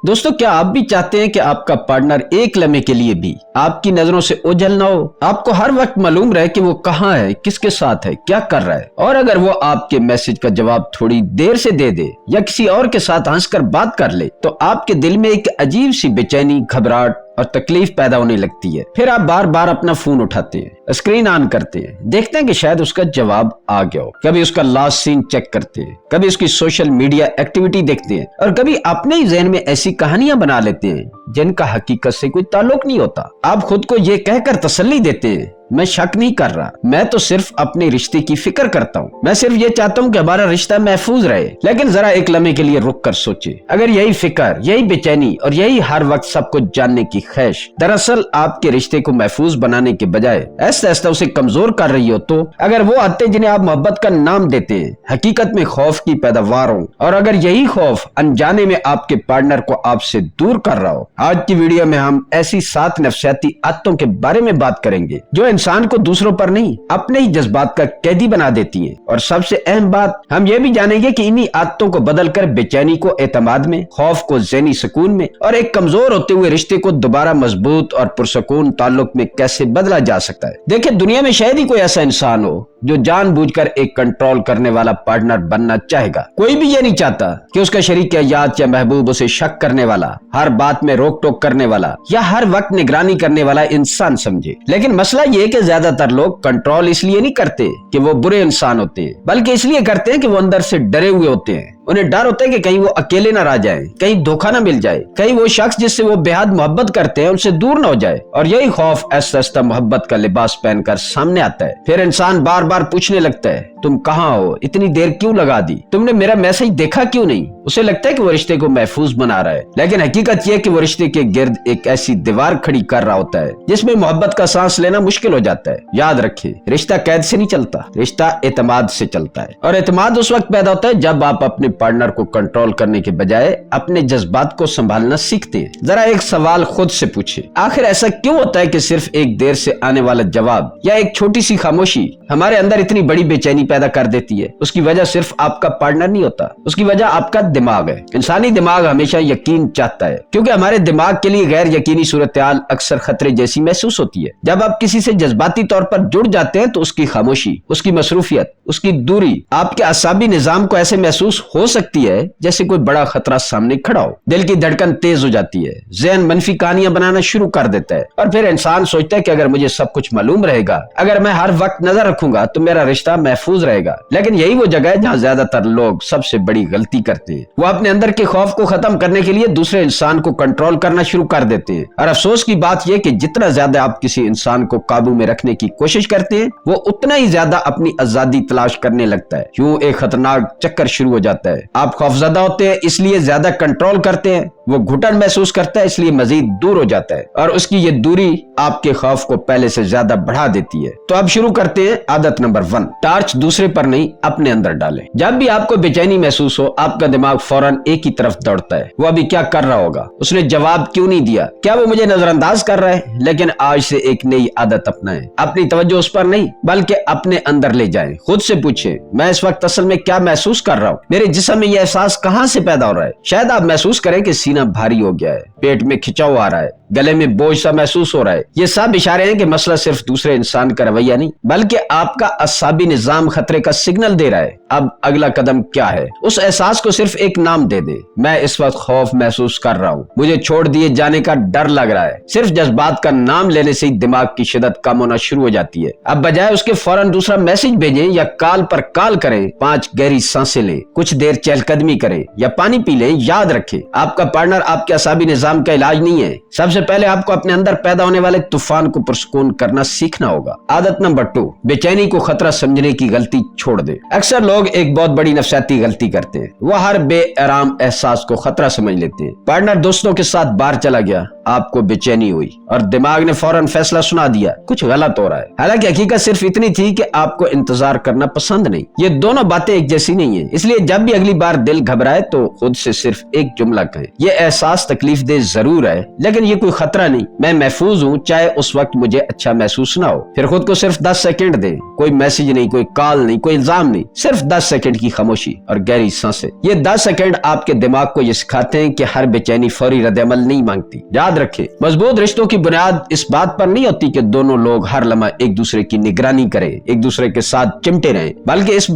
दोस्तों, क्या आप भी चाहते हैं कि आपका पार्टनर एक लम्हे के लिए भी आपकी नजरों से ओझल ना हो? आपको हर वक्त मालूम रहे कि वो कहाँ है, किसके साथ है, क्या कर रहा है, और अगर वो आपके मैसेज का जवाब थोड़ी देर से दे दे या किसी और के साथ हंसकर बात कर ले तो आपके दिल में एक अजीब सी बेचैनी, घबराहट और तकलीफ पैदा होने लगती है। फिर आप बार बार अपना फोन उठाते हैं, स्क्रीन ऑन करते हैं, देखते हैं कि शायद उसका जवाब आ गया हो। कभी उसका लास्ट सीन चेक करते हैं, कभी उसकी सोशल मीडिया एक्टिविटी देखते हैं और कभी अपने ही ज़हन में ऐसी कहानियां बना लेते हैं जिनका हकीकत से कोई ताल्लुक नहीं होता। आप खुद को ये कहकर तसल्ली देते हैं, मैं शक नहीं कर रहा, मैं तो सिर्फ अपने रिश्ते की फिक्र करता हूँ, मैं सिर्फ ये चाहता हूँ कि हमारा रिश्ता महफूज रहे। लेकिन जरा एक लम्हे के लिए रुक कर सोचे, अगर यही फिक्र, यही बेचैनी और यही हर वक्त सब कुछ जानने की ख्वाहिश दरअसल आपके रिश्ते को महफूज बनाने के बजाय ऐसा ऐसा उसे कमजोर कर रही हो, तो अगर वो आते जिन्हें आप मोहब्बत का नाम देते हैं हकीकत में खौफ की पैदावार हो, और अगर यही खौफ अनजाने में आपके पार्टनर को आपसे दूर कर रहा हो, आज की वीडियो में हम ऐसी 7 नफसियाती आदतों के बारे में बात करेंगे जो इंसान को दूसरों पर नहीं अपने ही जज्बात का कैदी बना देती है। और सबसे अहम बात, हम ये भी जानेंगे कि इन्हीं आदतों को बदलकर बेचैनी को एतमाद में, खौफ को ज़हनी सुकून में और एक कमजोर होते हुए रिश्ते को दोबारा मजबूत और पुरसुकून ताल्लुक में कैसे बदला जा सकता है। देखिए, दुनिया में शायद ही कोई ऐसा इंसान हो जो जानबूझकर एक कंट्रोल करने वाला पार्टनर बनना चाहेगा। कोई भी ये नहीं चाहता कि उसका शरीक या महबूब उसे शक करने वाला, हर बात में रोक टोक करने वाला या हर वक्त निगरानी करने वाला इंसान समझे। लेकिन मसला ये कि ज्यादातर लोग कंट्रोल इसलिए नहीं करते कि वो बुरे इंसान होते हैं, बल्कि इसलिए करते हैं कि वो अंदर से डरे हुए होते हैं। उन्हें डर होता है कि कहीं वो अकेले ना रह जाए, कहीं धोखा ना मिल जाए, कहीं वो शख्स जिससे वो बेहद मोहब्बत करते हैं उनसे दूर ना हो जाए। और यही खौफ ऐसा मोहब्बत का लिबास पहनकर सामने आता है। फिर इंसान बार बार पूछने लगता है, तुम कहाँ हो, इतनी देर क्यों लगा दी, तुमने मेरा मैसेज देखा क्यों नहीं? उसे लगता है कि वो रिश्ते को महफूज बना रहा है, लेकिन हकीकत यह कि वो रिश्ते के गिर्द एक ऐसी दीवार खड़ी कर रहा होता है जिसमें मोहब्बत का सांस लेना मुश्किल हो जाता है। याद रखिए, रिश्ता कैद से नहीं चलता, रिश्ता एतमाद से चलता है। और एतमाद उस वक्त पैदा होता है जब आप अपने पार्टनर को कंट्रोल करने के बजाय अपने जज्बात को संभालना सीखते हैं। जरा एक सवाल खुद से पूछिए, आखिर ऐसा क्यों होता है कि सिर्फ एक देर से आने वाला जवाब या एक छोटी सी खामोशी हमारे अंदर इतनी बड़ी बेचैनी पैदा कर देती है? उसकी वजह सिर्फ आपका पार्टनर नहीं होता, उसकी वजह आपका दिमाग है। इंसानी दिमाग हमेशा यकीन चाहता है, क्योंकि हमारे दिमाग के लिए गैर यकीनी सूरत-ए-हाल अक्सर खतरे जैसी महसूस होती है। जब आप किसी से जज्बाती तौर पर जुड़ जाते हैं तो उसकी खामोशी, उसकी मसरूफियत, उसकी दूरी आपके असाबी निजाम को ऐसे महसूस हो सकती है जैसे कोई बड़ा खतरा सामने खड़ा हो। दिल की धड़कन तेज हो जाती है, ज़हन मनफी कहानियां बनाना शुरू कर देता है और फिर इंसान सोचता है कि अगर मुझे सब कुछ मालूम रहेगा, अगर मैं हर वक्त नजर रखूंगा तो मेरा रिश्ता महफूज रहेगा। लेकिन यही वो जगह है जहां ज्यादातर लोग सबसे बड़ी गलती करते हैं। वो अपने अंदर के खौफ को खत्म करने के लिए दूसरे इंसान को कंट्रोल करना शुरू कर देते हैं। और अफसोस की बात यह कि जितना ज्यादा आप किसी इंसान को काबू में रखने की कोशिश करते हैं वो उतना ही ज्यादा अपनी आजादी तलाश करने लगता है। यूं एक खतरनाक चक्कर शुरू हो जाता है। आप खौफजदा होते हैं इसलिए ज्यादा कंट्रोल करते हैं, वो घुटन महसूस करता है इसलिए मजीद दूर हो जाता है और उसकी ये दूरी आपके खौफ को पहले से ज्यादा बढ़ा देती है। तो अब शुरू करते हैं आदत नंबर 1, टार्च दूसरे पर नहीं अपने अंदर डालें। जब भी आपको बेचैनी महसूस हो आपका दिमाग फौरन एक ही तरफ दौड़ता है, वो अभी क्या कर रहा होगा, उसने जवाब क्यों नहीं दिया, क्या वो मुझे नजरअंदाज कर रहा है? लेकिन आज से एक नई आदत अपनाएं, अपनी तवज्जो उस पर नहीं बल्कि अपने अंदर ले जाएं। खुद से पूछें, मैं इस वक्त असल में क्या महसूस कर रहा हूँ, मेरे जिस्म में यह एहसास कहाँ से पैदा हो रहा है? शायद आप महसूस करें कि सीना भारी हो गया है, पेट में खिंचाव आ रहा है, गले में बोझ सा महसूस हो रहा है। ये सब इशारे हैं कि मसला सिर्फ दूसरे इंसान का रवैया नहीं बल्कि आपका असाबी निजाम खतरे का सिग्नल दे रहा है। अब अगला कदम क्या है? उस एहसास को सिर्फ एक नाम दे दे। मैं इस वक्त खौफ महसूस कर रहा हूँ, मुझे छोड़ दिए जाने का डर लग रहा है। सिर्फ जज्बात का नाम लेने से ही दिमाग की शिद्दत कम होना शुरू हो जाती है। अब बजाय उसके फौरन दूसरा मैसेज भेजें या कॉल पर कॉल करें, 5 गहरी सांसें लें, कुछ देर चहलकदमी करें या पानी पी लें। याद रखें, आपका पार्टनर आपके असाबी निजाम का इलाज नहीं है। सबसे पहले आपको अपने अंदर पैदा होने वाले तूफान को पुरसुकून करना सीखना होगा। आदत नंबर 2, बेचैनी को खतरा समझने की गलती छोड़ दे। अक्सर लोग एक बहुत बड़ी नफसियाती गलती करते हैं, वो हर बेआराम एहसास को खतरा समझ लेते हैं। पार्टनर दोस्तों के साथ बाहर चला गया, आपको बेचैनी हुई और दिमाग ने फौरन फैसला सुना दिया कुछ गलत हो रहा है। हालांकि हकीकत सिर्फ इतनी थी कि आपको इंतजार करना पसंद नहीं। ये दोनों बातें एक जैसी नहीं है, इसलिए जब भी अगली बार दिल घबराए तो खुद से सिर्फ एक जुमला कहें, ये एहसास तकलीफ दे जरूर है लेकिन ये कोई खतरा नहीं, मैं महफूज हूँ, चाहे उस वक्त मुझे अच्छा महसूस ना हो। फिर खुद को सिर्फ 10 सेकंड दे, कोई मैसेज नहीं, कोई कॉल नहीं, कोई इल्जाम नहीं, सिर्फ 10 सेकंड की खामोशी और गहरी सांसें। ये 10 सेकंड आपके दिमाग को ये सिखाते हैं कि हर बेचैनी फौरी रद्द-ए-अमल नहीं मांगती। याद रखें, मजबूत रिश्तों की बुनियाद इस बात पर नहीं होती कि दोनों लोग हर लम्हा एक दूसरे की निगरानी करें, एक दूसरे के साथ चिमटे रहें, बल्कि इस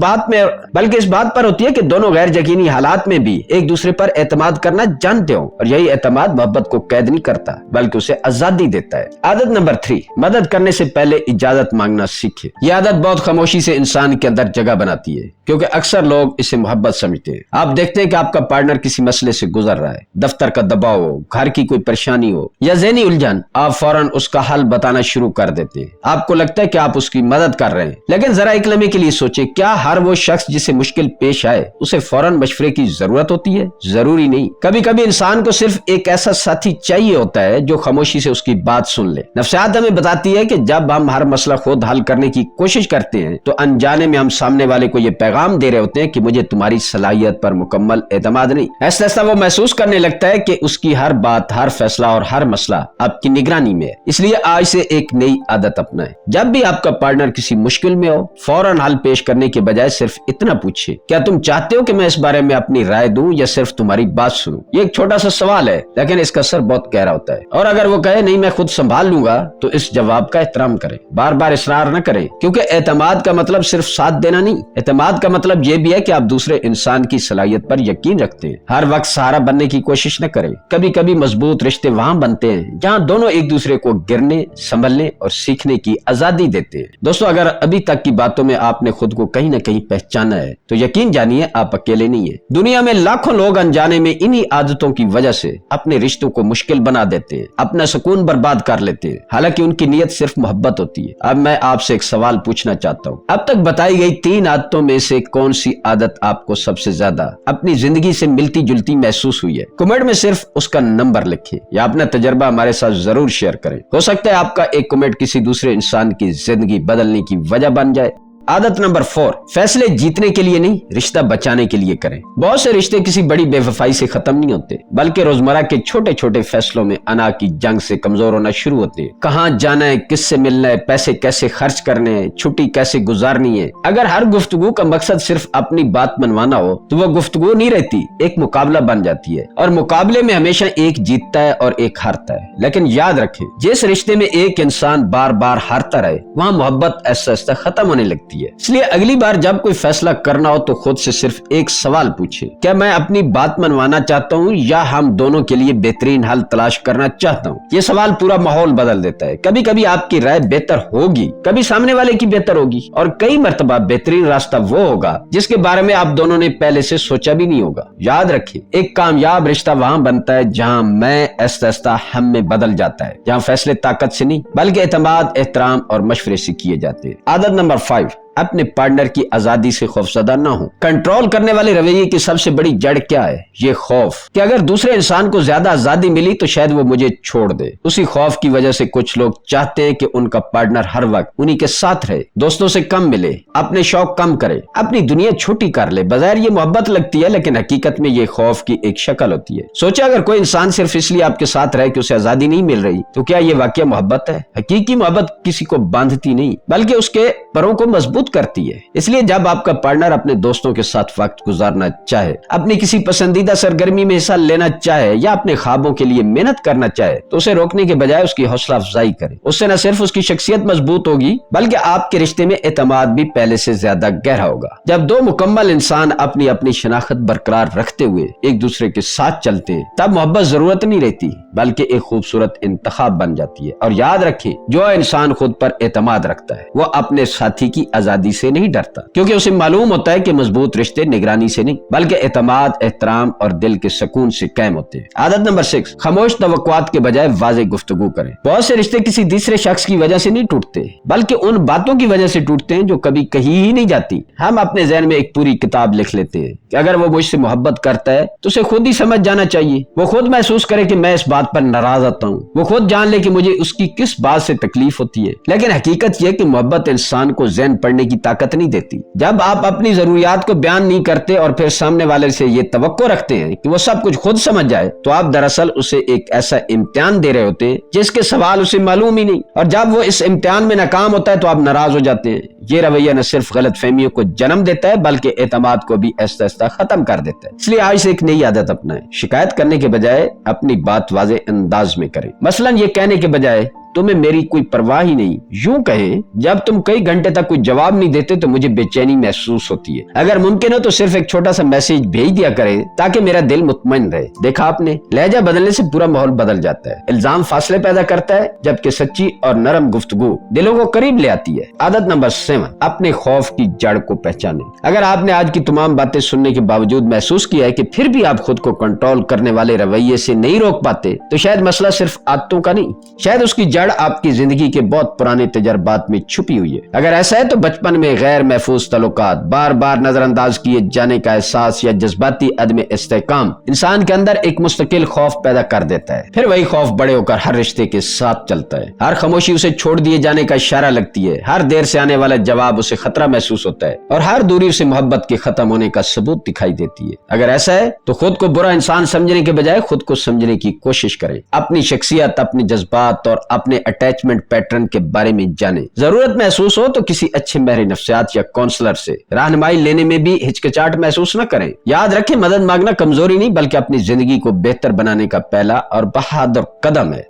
बात पर होती है कि दोनों गैर यकीनी हालात में भी एक दूसरे पर एतमाद करना जानते हो। और यही एतमाद मोहब्बत को कैद नहीं करता, बल्कि उसे आजादी देता है। आदत नंबर 3, मदद करने से पहले इजाजत मांगना सीखे। यह आदत बहुत खामोशी से इंसान के अंदर जगह बनाती है, क्योंकि अक्सर लोग इसे मोहब्बत समझते हैं। आप देखते हैं कि आपका पार्टनर किसी मसले से गुजर रहा है, दफ्तर का दबाव हो, घर की कोई परेशानी हो या ज़हनी उलझन, आप फौरन उसका हल बताना शुरू कर देते हैं। आपको लगता है कि आप उसकी मदद कर रहे हैं, लेकिन जरा एक लम्हे के लिए सोचे, क्या हर वो शख्स जिसे मुश्किल पेश आए उसे फौरन मशवरे की जरूरत होती है? जरूरी नहीं। कभी कभी इंसान को सिर्फ एक ऐसा साथी चाहिए होता है जो खामोशी से उसकी बात सुन ले। नफ्सियात हमें बताती है कि जब हम हर मसला खुद हल करने की कोशिश करते हैं तो अनजाने में हम सामने वाले को ये पैगाम दे रहे होते हैं कि मुझे तुम्हारी सलाहियत पर मुकम्मल एतमाद नहीं। ऐसा ऐसा वो महसूस करने लगता है कि उसकी हर बात, हर फैसला और हर मसला आपकी निगरानी में है। इसलिए आज से एक नई आदत अपनाएं। जब भी आपका पार्टनर किसी मुश्किल में हो, फौरन हल पेश करने के बजाय सिर्फ इतना पूछिए, क्या तुम चाहते हो कि मैं इस बारे में अपनी राय दूं या सिर्फ तुम्हारी बात सुनूं? ये एक छोटा सा सवाल है, लेकिन इसका असर बहुत गहरा होता है। और अगर वो कहे नहीं मैं खुद संभाल लूंगा, तो इस जवाब का एहतराम करें, बार बार इसरार न करें, क्योंकि एतमाद का मतलब सिर्फ साथ देना नहीं, एतमाद का मतलब ये भी है कि आप दूसरे इंसान की सलाहियत पर यकीन रखते हैं। हर वक्त सहारा बनने की कोशिश न करें। कभी कभी मजबूत रिश्ते वहां बनते हैं जहां दोनों एक दूसरे को गिरने, संभलने और सीखने की आजादी देते हैं। दोस्तों, अगर अभी तक की बातों में आपने खुद को कहीं न कहीं पहचाना है तो यकीन जानिए आप अकेले नहीं है। दुनिया में लाखों लोग अनजाने में इन्हीं आदतों की वजह से अपने रिश्तों को मुश्किल बना देते हैं, अपना सुकून बर्बाद कर लेते हैं, हालांकि उनकी नीयत सिर्फ मोहब्बत होती है। अब मैं आपसे एक सवाल पूछना चाहता हूँ, अब तक बताई गई 3 आदतों में से कौन सी आदत आपको सबसे ज्यादा अपनी जिंदगी से मिलती जुलती महसूस हुई है? कमेंट में सिर्फ उसका नंबर लिखें या अपना तजर्बा हमारे साथ जरूर शेयर करें। हो सकता है आपका एक कमेंट किसी दूसरे इंसान की जिंदगी बदलने की वजह बन जाए। आदत नंबर 4, फैसले जीतने के लिए नहीं, रिश्ता बचाने के लिए करें। बहुत से रिश्ते किसी बड़ी बेवफाई से खत्म नहीं होते, बल्कि रोजमर्रा के छोटे छोटे फैसलों में अना की जंग से कमजोर होना शुरू होते हैं। कहाँ जाना है, किससे मिलना है, पैसे कैसे खर्च करने हैं, छुट्टी कैसे गुजारनी है। अगर हर गुफ्तगू का मकसद सिर्फ अपनी बात मनवाना हो तो वो गुफ्तगू नहीं रहती, एक मुकाबला बन जाती है। और मुकाबले में हमेशा एक जीतता है और एक हारता है। लेकिन याद रखें, जिस रिश्ते में एक इंसान बार बार हारता रहे, वहाँ मोहब्बत ऐसा ऐसा खत्म होने लगती है। इसलिए अगली बार जब कोई फैसला करना हो तो खुद से सिर्फ एक सवाल पूछे, क्या मैं अपनी बात मनवाना चाहता हूँ या हम दोनों के लिए बेहतरीन हल तलाश करना चाहता हूँ? ये सवाल पूरा माहौल बदल देता है। कभी कभी आपकी राय बेहतर होगी, कभी सामने वाले की बेहतर होगी, और कई मर्तबा बेहतरीन रास्ता वो होगा जिसके बारे में आप दोनों ने पहले से सोचा भी नहीं होगा। याद रखिए, एक कामयाब रिश्ता वहाँ बनता है जहाँ मैं ऐसा हम में बदल जाता है, जहाँ फैसले ताकत से नहीं बल्कि एतमाद, एहतराम और मशवरे से किए जाते हैं। आदत नंबर 5, अपने पार्टनर की आजादी से खौफजदा न हो। कंट्रोल करने वाले रवैये की सबसे बड़ी जड़ क्या है? ये खौफ कि अगर दूसरे इंसान को ज्यादा आजादी मिली तो शायद वो मुझे छोड़ दे। उसी खौफ की वजह से कुछ लोग चाहते हैं कि उनका पार्टनर हर वक्त उन्हीं के साथ रहे, दोस्तों से कम मिले, अपने शौक कम करे, अपनी दुनिया छोटी कर ले। बज़ाहिर ये मोहब्बत लगती है, लेकिन हकीकत में ये खौफ की एक शक्ल होती है। सोचा, अगर कोई इंसान सिर्फ इसलिए आपके साथ रहे कि उसे आजादी नहीं मिल रही, तो क्या ये वाकई मोहब्बत है? हकीकी मोहब्बत किसी को बांधती नहीं बल्कि उसके परों को मजबूत करती है। इसलिए जब आपका पार्टनर अपने दोस्तों के साथ वक्त गुजारना चाहे, अपनी किसी पसंदीदा सरगर्मी में हिस्सा लेना चाहे या अपने ख्वाबों के लिए मेहनत करना चाहे, तो उसे रोकने के बजाय उसकी हौसला अफजाई करें। उससे न सिर्फ उसकी शख्सियत मजबूत होगी बल्कि आपके रिश्ते में एतमाद भी पहले से ज्यादा गहरा होगा। जब 2 मुकम्मल इंसान अपनी अपनी शनाख्त बरकरार रखते हुए एक दूसरे के साथ चलते हैं, तब मोहब्बत जरूरत नहीं रहती बल्कि एक खूबसूरत इंतखाब बन जाती है। और याद रखें, जो इंसान खुद पर एतमाद रखता है वो अपने साथी की आजादी से नहीं डरता, क्योंकि उसे मालूम होता है कि मजबूत रिश्ते निगरानी से नहीं बल्कि एतमाद, एहतराम और दिल के सुकून से कायम होते हैं। आदत नंबर 6, खामोश तवक्कुआत के बजाय वाज़ेह गुफ्तगू करें। बहुत से रिश्ते किसी तीसरे शख्स की वजह से नहीं टूटते बल्कि उन बातों की वजह से टूटते हैं जो कभी कही ही नहीं जाती। हम अपने ज़हन में एक पूरी किताब लिख लेते हैं कि अगर वो मुझसे मोहब्बत करता है तो उसे खुद ही समझ जाना चाहिए। वो खुद महसूस करे कि मैं इस बात पर नाराज होता हूँ, वो खुद जान ले कि मुझे उसकी किस बात से तकलीफ होती है। लेकिन हकीकत यह कि मोहब्बत इंसान को ज़हन पढ़ने کرنے کی طاقت نہیں دیتی۔ جب آپ اپنی ضروریات کو بیان نہیں کرتے اور پھر سامنے والے سے یہ توقع رکھتے ہیں کہ وہ سب کچھ خود سمجھ جائے تو آپ دراصل اسے ایک ایسا امتحان دے رہے ہوتے جس کے سوال اسے معلوم ہی نہیں، اور جب وہ اس امتحان میں ناکام ہوتا ہے تو آپ ناراض ہو جاتے ہیں۔ یہ رویہ نہ صرف غلط فہمیوں کو جنم دیتا ہے بلکہ اعتماد کو بھی آہستہ آہستہ ختم کر دیتا ہے۔ اس لیے آج سے ایک نئی عادت اپنائیں، شکایت کرنے کے بجائے اپنی بات واضح انداز میں کریں۔ مثلا یہ کہنے کے بجائے تمہیں میری کوئی پرواہ ہی نہیں، یوں کہیں جب تم کئی گھنٹے تک کوئی جواب نہیں دیتے تو مجھے بے چینی محسوس ہوتی ہے، اگر ممکن ہو تو صرف ایک چھوٹا سا میسج بھیج دیا کریں تاکہ میرا دل مطمئن رہے۔ دیکھا آپ نے، لہجہ بدلنے سے پورا ماحول بدل جاتا ہے۔ الزام فاصلے پیدا کرتا ہے جبکہ سچی اور نرم گفتگو دلوں کو قریب لے آتی ہے۔ عادت نمبر 7، اپنے خوف کی جڑ کو پہچانیں۔ اگر آپ نے آج کی تمام باتیں سننے کے باوجود محسوس کیا ہے کہ پھر بھی آپ خود کو کنٹرول کرنے والے رویے سے نہیں روک پاتے تو شاید مسئلہ صرف عادتوں کا نہیں، شاید اس کی جڑ آپ کی زندگی کے بہت پرانے تجربات میں چھپی ہوئی ہے۔ اگر ایسا ہے تو بچپن میں غیر محفوظ تعلقات، بار بار نظر انداز کیے جانے کا احساس یا جذباتی عدم استحکام انسان کے اندر ایک مستقل خوف پیدا کر دیتا ہے۔ پھر وہی خوف بڑے ہو کر ہر رشتے کے ساتھ چلتا ہے، ہر خاموشی اسے چھوڑ دیے جانے کا اشارہ لگتی ہے، ہر دیر سے آنے والا جواب اسے خطرہ محسوس ہوتا ہے، اور ہر دوری اسے محبت کے ختم ہونے کا ثبوت دکھائی دیتی ہے۔ اگر ایسا ہے تو خود کو برا انسان سمجھنے کے بجائے خود کو سمجھنے کی کوشش کریں، اپنی شخصیت، اپنے جذبات اور اپنے اٹیچمنٹ پیٹرن کے بارے میں جانیں۔ ضرورت محسوس ہو تو کسی اچھے ماہر نفسیات یا کونسلر سے رہنمائی لینے میں بھی ہچکچاہٹ محسوس نہ کریں۔ یاد رکھیں، مدد مانگنا کمزوری نہیں بلکہ اپنی زندگی کو بہتر بنانے کا پہلا اور بہادر قدم ہے۔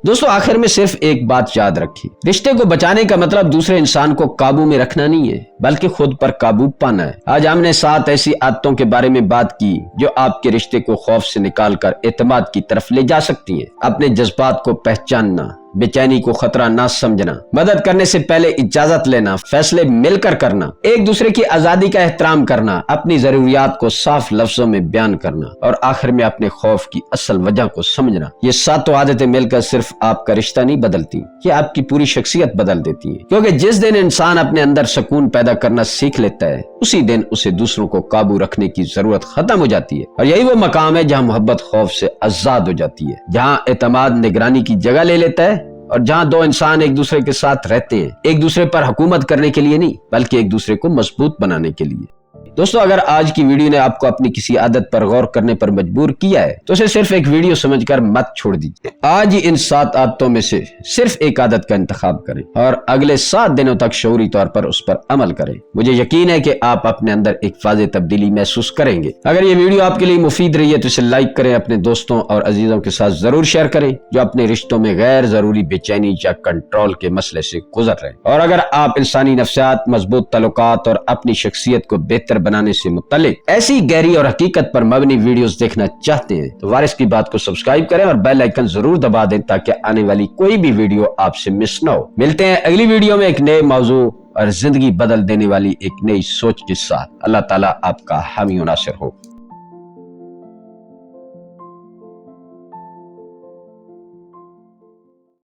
دوستو، آخر میں صرف ایک بات یاد رکھیں، رشتے کو بچانے کا مطلب دوسرے انسان کو قابو میں رکھنا نہیں ہے بلکہ خود پر قابو پانا ہے۔ آج ہم نے 7 ایسی عادتوں کے بارے میں بات کی جو آپ کے رشتے کو خوف سے نکال کر اعتماد کی طرف لے جا سکتی ہیں۔ اپنے جذبات کو پہچاننا، بے چینی کو خطرہ نہ سمجھنا، مدد کرنے سے پہلے اجازت لینا، فیصلے مل کر کرنا، ایک دوسرے کی آزادی کا احترام کرنا، اپنی ضروریات کو صاف لفظوں میں بیان کرنا، اور آخر میں اپنے خوف کی اصل وجہ کو سمجھنا۔ یہ 7 عادتیں مل کر صرف آپ کا رشتہ نہیں بدلتی، یہ آپ کی پوری شخصیت بدل دیتی ہے، کیونکہ جس دن انسان اپنے اندر سکون پیدا کرنا سیکھ لیتا ہے اسی دن اسے دوسروں کو قابو رکھنے کی ضرورت ختم ہو جاتی ہے، اور یہی وہ مقام ہے جہاں محبت خوف سے آزاد ہو جاتی ہے، جہاں اعتماد نگرانی کی جگہ لے لیتا ہے، اور جہاں دو انسان ایک دوسرے کے ساتھ رہتے ہیں، ایک دوسرے پر حکومت کرنے کے لیے نہیں بلکہ ایک دوسرے کو مضبوط بنانے کے لیے۔ دوستو، اگر آج کی ویڈیو نے آپ کو اپنی کسی عادت پر غور کرنے پر مجبور کیا ہے تو اسے صرف ایک ویڈیو سمجھ کر مت چھوڑ دیجیے۔ آج ہی ان 7 عادتوں میں سے صرف ایک عادت کا انتخاب کریں اور اگلے 7 دنوں تک شعوری طور پر اس پر عمل کریں۔ مجھے یقین ہے کہ آپ اپنے اندر ایک واضح تبدیلی محسوس کریں گے۔ اگر یہ ویڈیو آپ کے لیے مفید رہی ہے تو اسے لائک کریں، اپنے دوستوں اور عزیزوں کے ساتھ ضرور شیئر کریں جو اپنے رشتوں میں غیر ضروری بے چینی یا کنٹرول کے مسئلے سے گزر رہے ہیں۔ اور اگر آپ انسانی نفسیات، مضبوط تعلقات اور اپنی شخصیت کو بہتر بنانے سے متعلق ایسی گہری اور حقیقت پر مبنی ویڈیوز دیکھنا چاہتے ہیں تو وارث کی بات کو سبسکرائب کریں اور بیل آئیکن ضرور دبا دیں تاکہ آنے والی کوئی بھی ویڈیو آپ سے مس نہ ہو۔ ملتے ہیں اگلی ویڈیو میں ایک نئے موضوع اور زندگی بدل دینے والی ایک نئی سوچ کے ساتھ۔ اللہ تعالیٰ آپ کا حامی و ناصر ہو۔